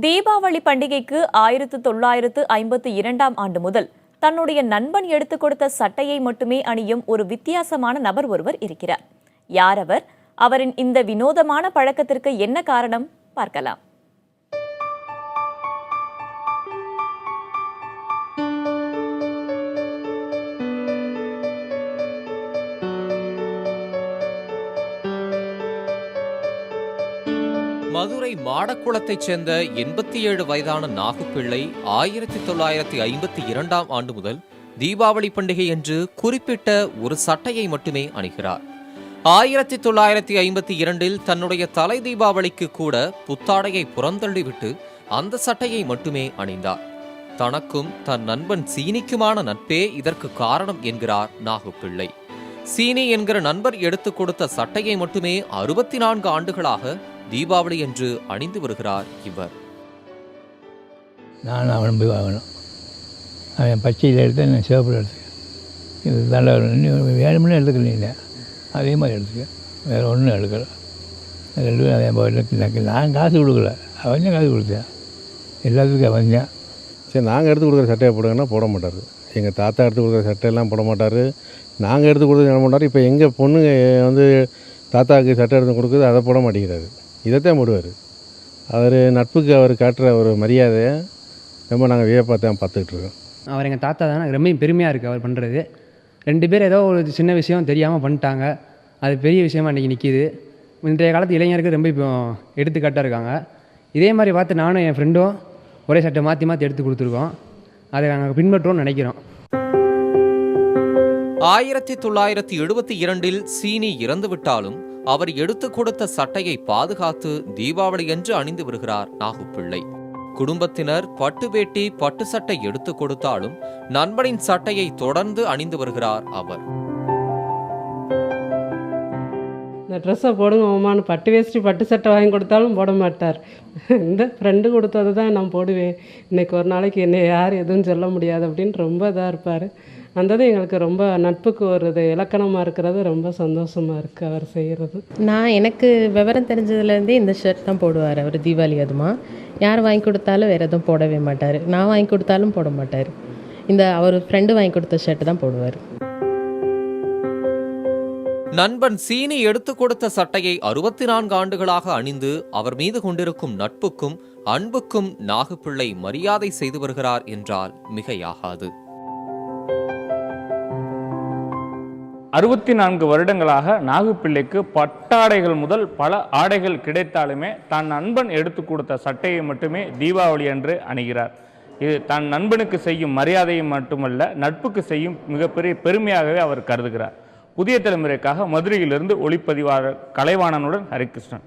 தீபாவளி பண்டிகைக்கு 1952ஆம் ஆண்டு முதல் தன்னுடைய நண்பன் எடுத்துக் கொடுத்த சட்டையை மட்டுமே அணியும் ஒரு வித்தியாசமான நபர் ஒருவர் இருக்கிறார். யார் அவர்? அவரின் இந்த வினோதமான பழக்கத்திற்கு என்ன காரணம்? பார்க்கலாம். மதுரை மாடக்குளத்தைச் சேர்ந்த 87 வயதான நாகுப்பிள்ளை 1952ஆம் ஆண்டு முதல் தீபாவளி பண்டிகை என்று குறிப்பிட்ட ஒரு சட்டையை மட்டுமே அணிகிறார். 1952இல் தன்னுடைய தலை தீபாவளிக்கு கூட புத்தாடையை புறந்தள்ளிவிட்டு அந்த சட்டையை மட்டுமே அணிந்தார். தனக்கும் தன் நண்பன் சீனிக்குமான நட்பே இதற்கு காரணம் என்கிறார் நாகுப்பிள்ளை. சீனி என்கிற நண்பர் எடுத்துக் கொடுத்த சட்டையை மட்டுமே 64 ஆண்டுகளாக தீபாவளி என்று அணிந்து வருகிறார் இவர். நான் அவன் போய் வாங்கணும், அவன் பச்சையில் எடுத்து நான் சிவப்பில் எடுத்துக்க, இது நல்லா வேணும்னு எடுத்துக்கணும், இல்லை அதே மாதிரி எடுத்துக்க, வேறு ஒன்றும் எடுக்கலை. ரெண்டு அவன் நான் காசு கொடுக்கல, அவன் காசு கொடுத்தேன், எல்லாத்துக்கும் அவன் தான். சரி, நாங்கள் எடுத்து கொடுக்குற சட்டையை போடுங்கன்னா போட மாட்டார். எங்கள் தாத்தா எடுத்து கொடுக்குற சட்டையெல்லாம் போட மாட்டார், நாங்கள் எடுத்து கொடுக்குறது என்ன மாட்டார். இப்போ எங்கள் பொண்ணுங்க வந்து தாத்தாவுக்கு சட்டை எடுத்து கொடுக்குறது அதை போட மாட்டேங்கிறாரு, இதைத்தான் போடுவார். அவர் நட்புக்கு அவர் காட்டுற ஒரு மரியாதையை ரொம்ப நாங்கள் வியப்பாக தான் பார்த்துக்கிட்டு இருக்கோம். அவர் எங்கள் தாத்தா தானே, ரொம்ப பெருமையாக இருக்குது அவர் பண்ணுறது. 2 பேர் ஏதோ ஒரு சின்ன விஷயம் தெரியாமல் பண்ணிட்டாங்க, அது பெரிய விஷயமா இன்றைக்கி நிற்கிது. இன்றைய காலத்து இளைஞருக்கு ரொம்ப இப்போ எடுத்துக்காட்டாக இருக்காங்க. இதே மாதிரி பார்த்து நானும் என் ஃப்ரெண்டும் ஒரே சட்டை மாற்றி மாற்றி எடுத்து கொடுத்துருக்கோம், அதை நாங்கள் பின்பற்றோம்னு நினைக்கிறோம். 1972இல் சீனி இறந்துவிட்டாலும் அவர் எடுத்துக் கொடுத்த சட்டையை பாதுகாத்து தீபாவளி என்று அணிந்து வருகிறார் நாகுப்பிள்ளை. குடும்பத்தினர் பட்டு வேட்டி பட்டு சட்டை எடுத்துக் கொடுத்தாலும் நண்பனின் சட்டையை தொடர்ந்து அணிந்து வருகிறார் அவர். இந்த ட்ரெஸ்ஸை போடுங்க மாமான்னு பட்டு வேஷ்டி பட்டு சட்டை வாங்கி கொடுத்தாலும் போட மாட்டார். இந்த ஃப்ரெண்டு கொடுத்தது தான் நான் போடுவேன், இன்றைக்கி ஒரு நாளைக்கு என்னை யார் எதுவும் சொல்ல முடியாது அப்படின்னு ரொம்ப இதாக இருப்பார். அந்தது எங்களுக்கு ரொம்ப நட்புக்கு ஒரு இது இலக்கணமாக இருக்கிறது, ரொம்ப சந்தோஷமாக இருக்குது அவர் செய்கிறது. எனக்கு விவரம் தெரிஞ்சதுலேருந்தே இந்த ஷர்ட் தான் போடுவார் அவர் தீபாவளி. அதுமா யார் வாங்கி கொடுத்தாலும் வேறு எதுவும் போடவே மாட்டார், நான் வாங்கி கொடுத்தாலும் போட மாட்டார். இந்த அவர் ஃப்ரெண்டு வாங்கி கொடுத்த ஷர்ட் தான் போடுவார். நண்பன் சீனி எடுத்துக் கொடுத்த சட்டையை 64 ஆண்டுகளாக அணிந்து அவர் மீது கொண்டிருக்கும் நட்புக்கும் அன்புக்கும் நாகுப்பிள்ளை மரியாதை செய்து வருகிறார் என்றால் மிகையாகாது. 64 வருடங்களாக நாகுப்பிள்ளைக்கு பட்டாடைகள் முதல் பல ஆடைகள் கிடைத்தாலுமே தன் நண்பன் எடுத்து கொடுத்த சட்டையை மட்டுமே தீபாவளி அன்று அணிகிறார். இது தன் நண்பனுக்கு செய்யும் மரியாதையை மட்டுமல்ல, நட்புக்கு செய்யும் மிகப்பெரிய பெருமையாகவே அவர் கருதுகிறார். புதிய தலைமுறைக்காக மதுரையிலிருந்து ஒளிப்பதிவாளர் கலைவாணனுடன் ஹரிகிருஷ்ணன்.